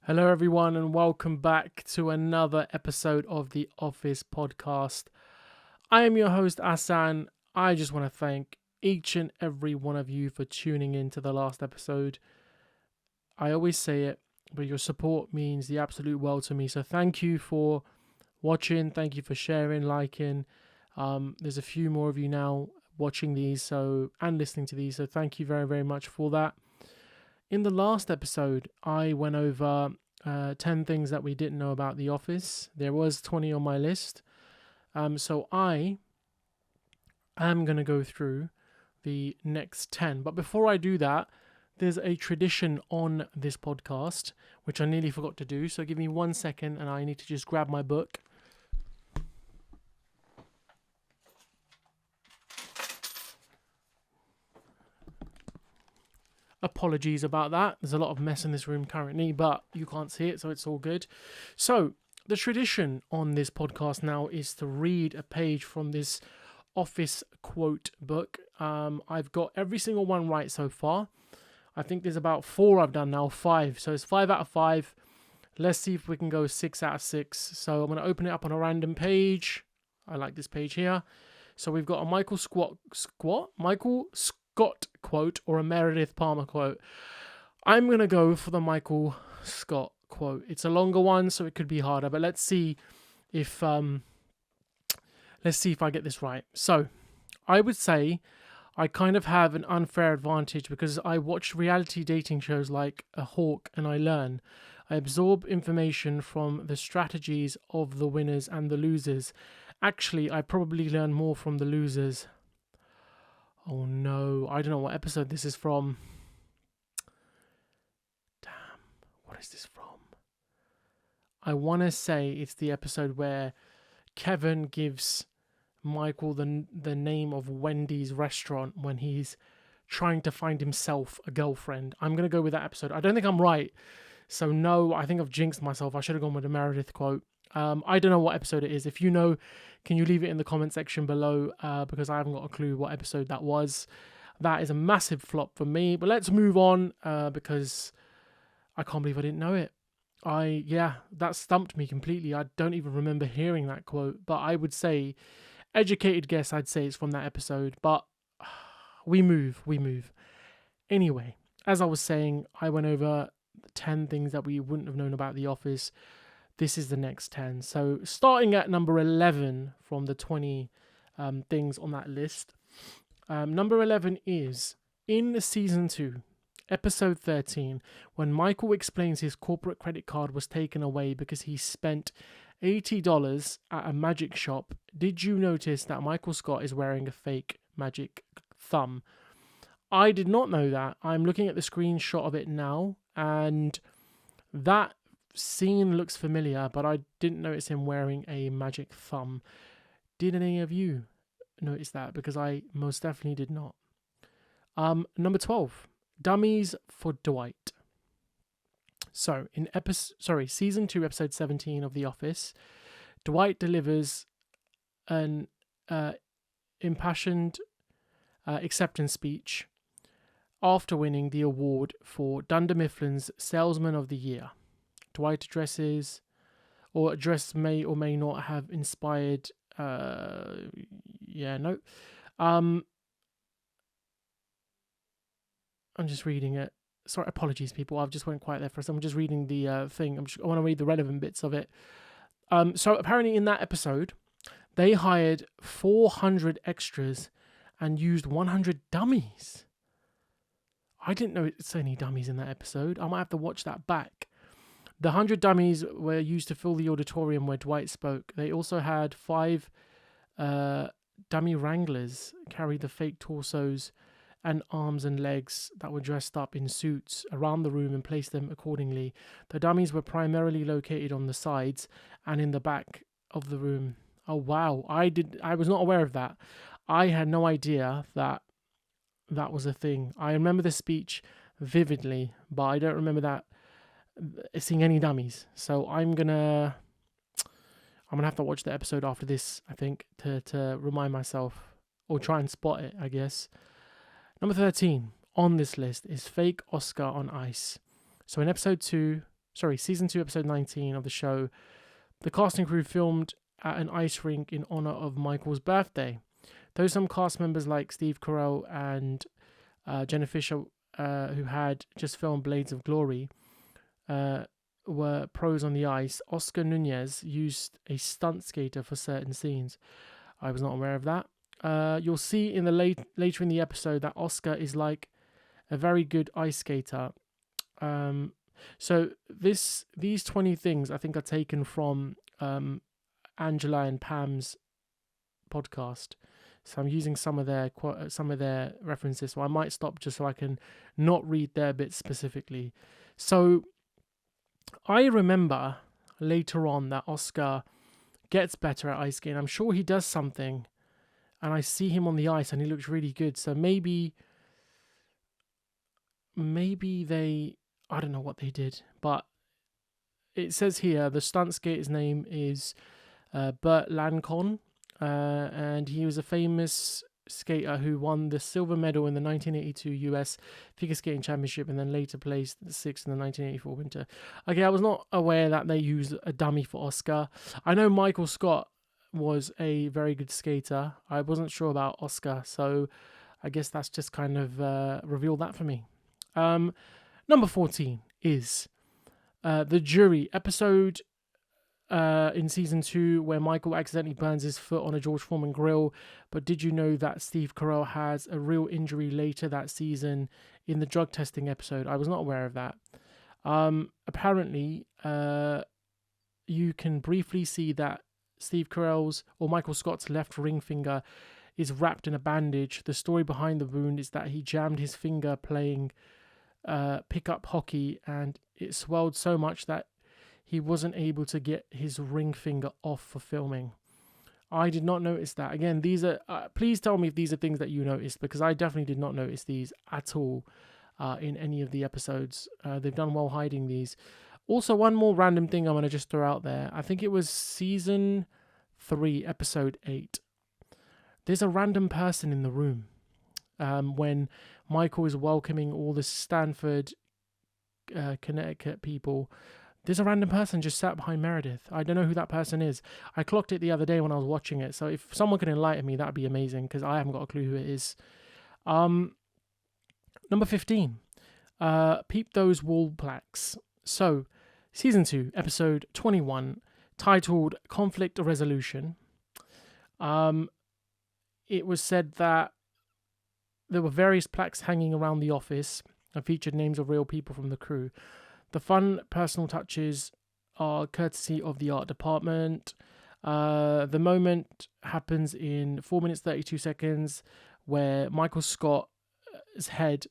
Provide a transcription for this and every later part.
Hello, everyone, and welcome back to another episode of the Office Podcast. I am your host, Asan. I just want to thank each and every one of you for tuning in to the last episode. I always say it, but your support means the absolute world to me. So thank you for watching. Thank you for sharing, liking. There's a few more of you now watching these and listening to these. So thank you very, very much for that. In the last episode, I went over 10 things that we didn't know about The Office. There was 20 on my list. So I am going to go through the next 10. But before I do that, there's a tradition on this podcast, which I nearly forgot to do. So give me 1 second and I need to just grab my book. Apologies about that. There's a lot of mess in this room currently, but you can't see it, so it's all good. So the tradition on this podcast now is to read a page from this Office quote book. I've got every single one right so far. I think there's about 4 I've done now, 5. So it's 5 out of 5. Let's see if we can go 6 out of 6. So I'm going to open it up on a random page. I like this page here. So we've got a Michael Scott quote or a Meredith Palmer quote. I'm going to go for the Michael Scott quote. It's a longer one, so it could be harder, but let's see if I get this right. So I would say I kind of have an unfair advantage because I watch reality dating shows like a hawk and I learn. I absorb information from the strategies of the winners and the losers. Actually, I probably learn more from the losers. Oh no, I don't know what episode this is from. Damn, what is this from? I want to say it's the episode where Kevin gives Michael the name of Wendy's restaurant when he's trying to find himself a girlfriend. I'm going to go with that episode. I don't think I'm right. So no, I think I've jinxed myself. I should have gone with the Meredith quote. I don't know what episode it is. If you know, can you leave it in the comment section below? Because I haven't got a clue what episode that was. That is a massive flop for me. But let's move on because I can't believe I didn't know it. That stumped me completely. I don't even remember hearing that quote. But I would say, educated guess, I'd say it's from that episode. But we move. Anyway, as I was saying, I went over 10 things that we wouldn't have known about The Office. This is the next 10. So starting at number 11 from the 20 things on that list. Number 11 is in season 2, episode 13, when Michael explains his corporate credit card was taken away because he spent $80 at a magic shop. Did you notice that Michael Scott is wearing a fake magic thumb? I did not know that. I'm looking at the screenshot of it now, and that scene looks familiar, but I didn't notice him wearing a magic thumb. Did any of you notice that? Because I most definitely did not. Number 12, dummies for Dwight. So in season 2, episode 17 of The Office, Dwight delivers an impassioned acceptance speech after winning the award for Dunder Mifflin's Salesman of the Year. Dwight address may or may not have inspired. I'm just reading it. Sorry, apologies, people. I've just went quiet there for a second. I'm just reading the thing. I want to read the relevant bits of it. So apparently in that episode, they hired 400 extras and used 100 dummies. I didn't know it's any dummies in that episode. I might have to watch that back. The 100 dummies were used to fill the auditorium where Dwight spoke. They also had 5 dummy wranglers carry the fake torsos and arms and legs that were dressed up in suits around the room and place them accordingly. The dummies were primarily located on the sides and in the back of the room. Oh wow, I was not aware of that. I had no idea that was a thing. I remember the speech vividly, but I don't remember that seeing any dummies. So I'm gonna have to watch the episode after this, I think, to remind myself or try and spot it, I guess. Number 13 on this list is fake Oscar on ice. So in episode 2, season 2, episode 19 of the show. The cast and crew filmed at an ice rink in honor of Michael's birthday. Though some cast members like Steve Carell and Jenna Fisher, who had just filmed Blades of Glory, were pros on the ice, Oscar Nunez used a stunt skater for certain scenes. I was not aware of that. You'll see in the later in the episode that Oscar is like a very good ice skater. So these 20 things I think are taken from Angela and Pam's podcast. So I'm using some of their references. So I might stop just so I can not read their bits specifically. So I remember later on that Oscar gets better at ice skating. I'm sure he does something, and I see him on the ice and he looks really good. So maybe they, I don't know what they did, but it says here the stunt skater's name is Burt Lancon, and he was a famous skater who won the silver medal in the 1982 US Figure Skating Championship and then later placed 6th in the 1984 winter. Okay, I was not aware that they used a dummy for Oscar. I know Michael Scott was a very good skater. I wasn't sure about Oscar, so I guess that's just kind of revealed that for me. Number 14 is The Jury, episode in season 2 where Michael accidentally burns his foot on a George Foreman grill. But did you know that Steve Carell has a real injury later that season in the drug testing episode? I was not aware of that. Apparently, you can briefly see that Steve Carell's or Michael Scott's left ring finger is wrapped in a bandage. The story behind the wound is that he jammed his finger playing pickup hockey and it swelled so much that he wasn't able to get his ring finger off for filming. I did not notice that. Again, these are... please tell me if these are things that you noticed, because I definitely did not notice these at all in any of the episodes. They've done well hiding these. Also, one more random thing I'm going to just throw out there. I think it was season 3, episode 8. There's a random person in the room when Michael is welcoming all the Stanford, Connecticut people. There's a random person just sat behind Meredith. I don't know who that person is. I clocked it the other day when I was watching it. So if someone can enlighten me, that'd be amazing, because I haven't got a clue who it is. Number 15. Peep Those Wall Plaques. So, season 2, episode 21, titled Conflict Resolution. It was said that there were various plaques hanging around the office and featured names of real people from the crew. The fun personal touches are courtesy of the art department. The moment happens in 4 minutes 32 seconds, where Michael Scott's head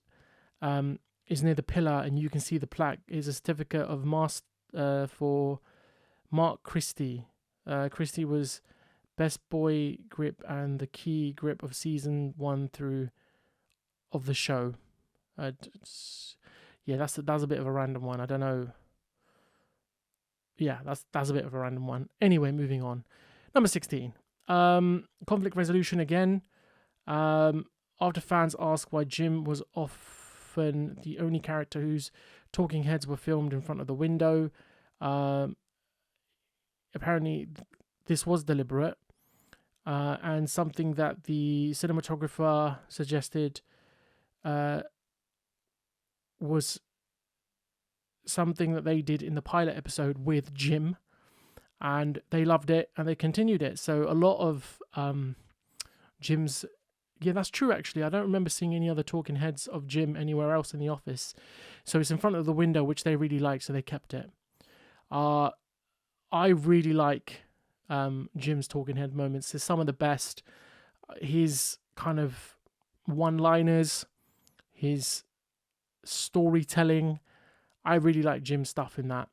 is near the pillar, and you can see the plaque is a certificate of master for Mark Christie. Christie was best boy grip and the key grip of season 1 through of the show. Yeah, that's a bit of a random one. I don't know. Yeah, that's a bit of a random one. Anyway, moving on. Number 16. Conflict resolution again. After fans ask why Jim was often the only character whose talking heads were filmed in front of the window. Apparently, this was deliberate. And something that the cinematographer suggested was something that they did in the pilot episode with Jim, and they loved it and they continued it. So a lot of Jim's... Yeah, that's true, actually. I don't remember seeing any other talking heads of Jim anywhere else in the office. So it's in front of the window, which they really liked, so they kept it. I really like Jim's talking head moments. They're some of the best. His kind of one-liners, his storytelling. I really like Jim's stuff in that.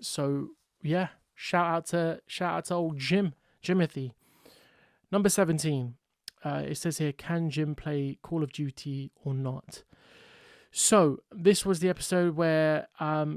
So yeah, shout out to old Jimothy. Number 17. It says here, can Jim play Call of Duty or not? So this was the episode where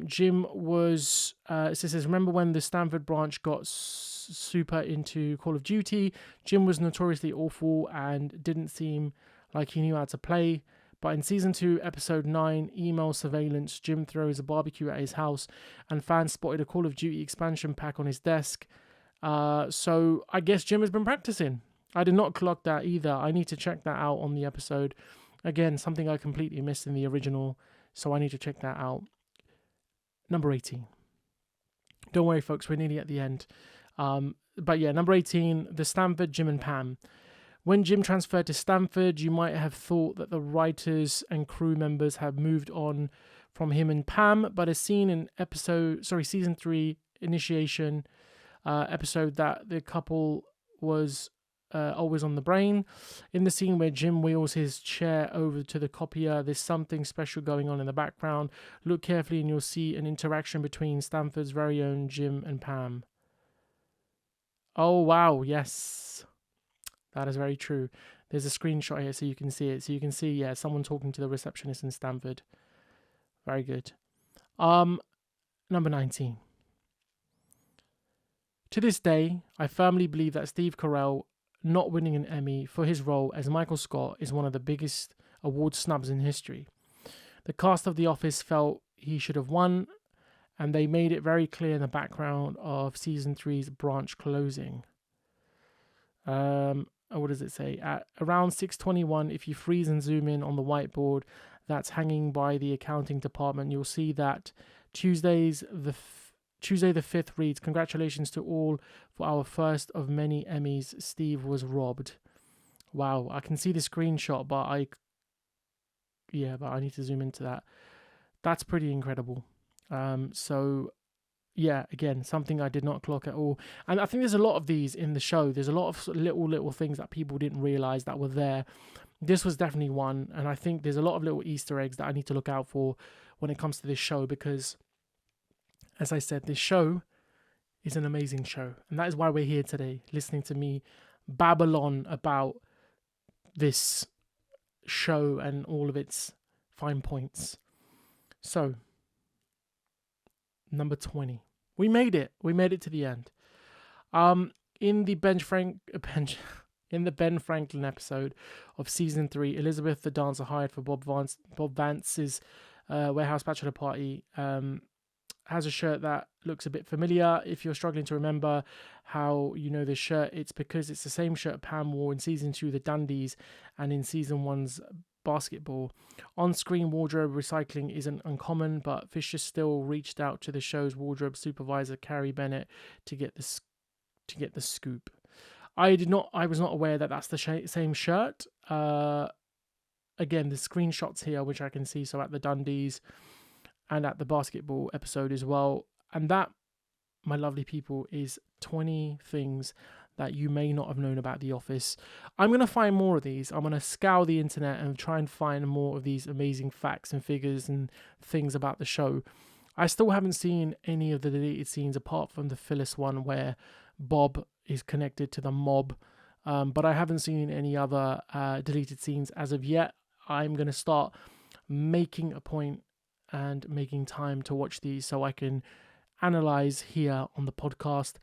Jim was... it says, remember when the Stanford branch got super into Call of Duty? Jim was notoriously awful and didn't seem like he knew how to play, But in season 2, episode 9, email surveillance, Jim throws a barbecue at his house and fans spotted a Call of Duty expansion pack on his desk. So I guess Jim has been practicing. I did not clock that either. I need to check that out on the episode. Again, something I completely missed in the original, so I need to check that out. Number 18. Don't worry, folks, we're nearly at the end. But yeah, number 18, the Stanford, Jim and Pam. When Jim transferred to Stanford, you might have thought that the writers and crew members have moved on from him and Pam, but a scene in season 3, Initiation, episode that the couple was always on the brain. In the scene where Jim wheels his chair over to the copier, there's something special going on in the background. Look carefully and you'll see an interaction between Stanford's very own Jim and Pam. Oh, wow, yes. That is very true. There's a screenshot here so you can see it. So you can see, yeah, someone talking to the receptionist in Stanford. Very good. Number 19. To this day, I firmly believe that Steve Carell not winning an Emmy for his role as Michael Scott is one of the biggest award snubs in history. The cast of The Office felt he should have won, and they made it very clear in the background of season 3's branch closing. What does it say? At around 6:21, if you freeze and zoom in on the whiteboard that's hanging by the accounting department, you'll see that Tuesday the 5th reads, "Congratulations to all for our first of many Emmys. Steve was robbed." Wow, I can see the screenshot, but I need to zoom into that. That's pretty incredible. So yeah, again, something I did not clock at all. And I think there's a lot of these in the show. There's a lot of little things that people didn't realize that were there. This was definitely one. And I think there's a lot of little Easter eggs that I need to look out for when it comes to this show, because, as I said, this show is an amazing show. And that is why we're here today, listening to me babble on about this show and all of its fine points. So, number 20. We made it. We made it to the end. In the Ben Franklin episode of season 3, Elizabeth, the dancer hired for Bob Vance's warehouse bachelor party, has a shirt that looks a bit familiar. If you're struggling to remember how you know this shirt, it's because it's the same shirt Pam wore in season 2, The Dundies, and in season 1's Basketball. On-screen wardrobe recycling isn't uncommon, but Fisher still reached out to the show's wardrobe supervisor, Carrie Bennett, to get the scoop. I was not aware that that's the same shirt. Again, the screenshots here, which I can see, so at the Dundies and at the Basketball episode as well. And that, my lovely people, is 20 things that you may not have known about The Office. I'm going to find more of these. I'm going to scour the internet and try and find more of these amazing facts and figures and things about the show. I still haven't seen any of the deleted scenes apart from the Phyllis one where Bob is connected to the mob. But I haven't seen any other deleted scenes as of yet. I'm going to start making a point and making time to watch these so I can analyze here on the podcast.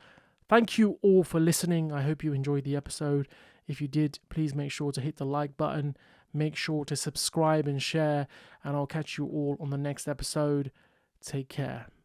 Thank you all for listening. I hope you enjoyed the episode. If you did, please make sure to hit the like button. Make sure to subscribe and share. And I'll catch you all on the next episode. Take care.